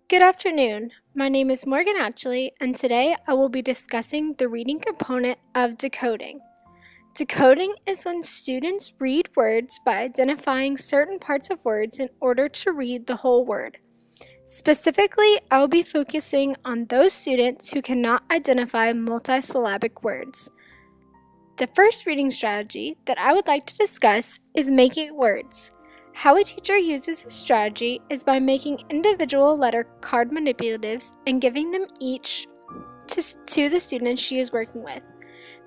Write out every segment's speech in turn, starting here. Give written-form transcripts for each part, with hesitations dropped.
Good afternoon. My name is Morgan Atchley, and today I will be discussing the reading component of decoding. Decoding is when students read words by identifying certain parts of words in order to read the whole word. Specifically, I will be focusing on those students who cannot identify multisyllabic words. The first reading strategy that I would like to discuss is making words. How a teacher uses this strategy is by making individual letter card manipulatives and giving them each to the students she is working with.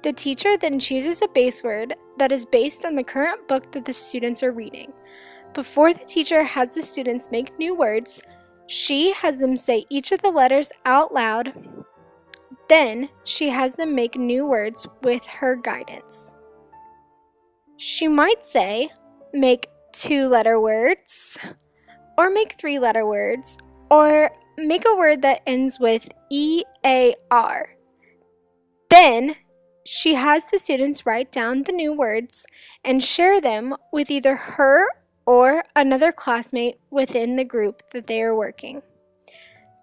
The teacher then chooses a base word that is based on the current book that the students are reading. Before the teacher has the students make new words, she has them say each of the letters out loud. Then she has them make new words with her guidance. She might say, make 2-letter words, or make 3-letter words, or make a word that ends with E-A-R. Then she has the students write down the new words and share them with either her or another classmate within the group that they are working.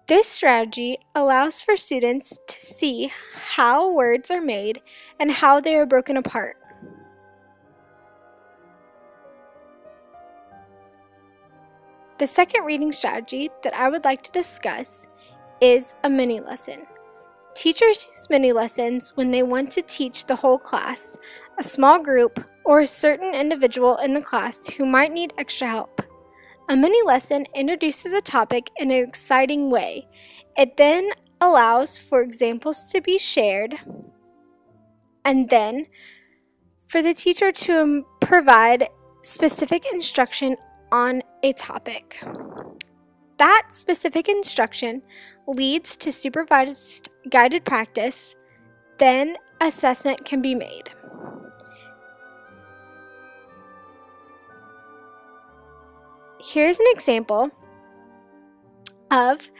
This strategy allows for students to see how words are made and how they are broken apart. The second reading strategy that I would like to discuss is a mini lesson. Teachers use mini lessons when they want to teach the whole class, a small group, or a certain individual in the class who might need extra help. A mini lesson introduces a topic in an exciting way. It then allows for examples to be shared, and then for the teacher to provide specific instruction on a topic. That specific instruction leads to supervised guided practice, then assessment can be made. Here's an example of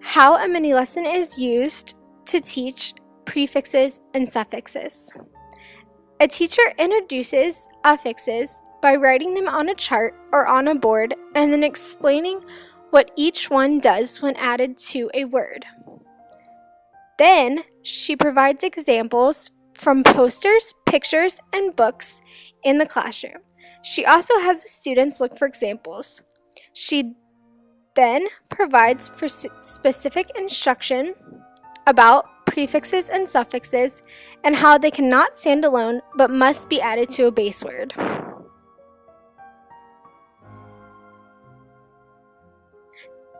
how a mini lesson is used to teach prefixes and suffixes. A teacher introduces affixes by writing them on a chart or on a board and then explaining what each one does when added to a word. Then she provides examples from posters, pictures, and books in the classroom. She also has the students look for examples. She then provides for specific instruction about prefixes and suffixes and how they cannot stand alone but must be added to a base word.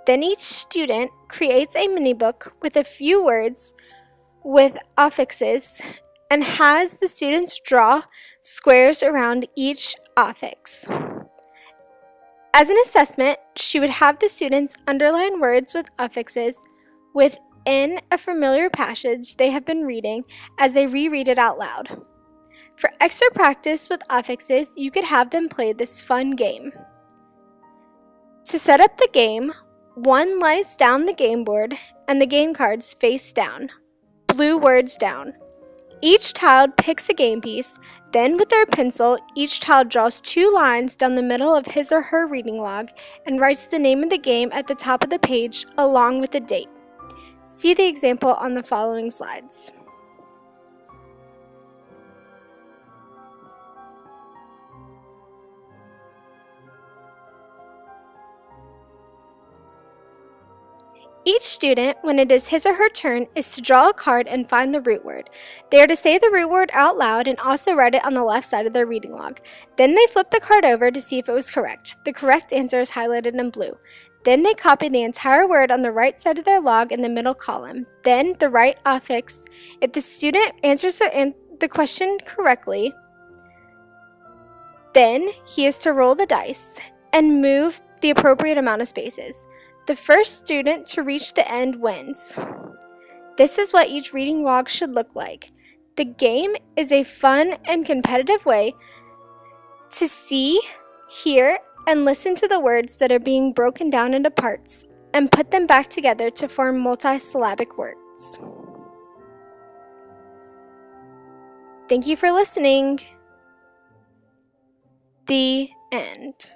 Then each student creates a mini book with a few words with affixes and has the students draw squares around each affix. As an assessment, she would have the students underline words with affixes within a familiar passage they have been reading as they reread it out loud. For extra practice with affixes, you could have them play this fun game. To set up the game, one lies down the game board and the game cards face down, blue words down. Each child picks a game piece, then with their pencil, each child draws 2 lines down the middle of his or her reading log and writes the name of the game at the top of the page along with the date. See the example on the following slides. Each student, when it is his or her turn, is to draw a card and find the root word. They are to say the root word out loud and also write it on the left side of their reading log. Then they flip the card over to see if it was correct. The correct answer is highlighted in blue. Then they copy the entire word on the right side of their log in the middle column. Then the right affix. If the student answers the question correctly, then he is to roll the dice and move the appropriate amount of spaces. The first student to reach the end wins. This is what each reading log should look like. The game is a fun and competitive way to see, hear, and listen to the words that are being broken down into parts and put them back together to form multisyllabic words. Thank you for listening. The end.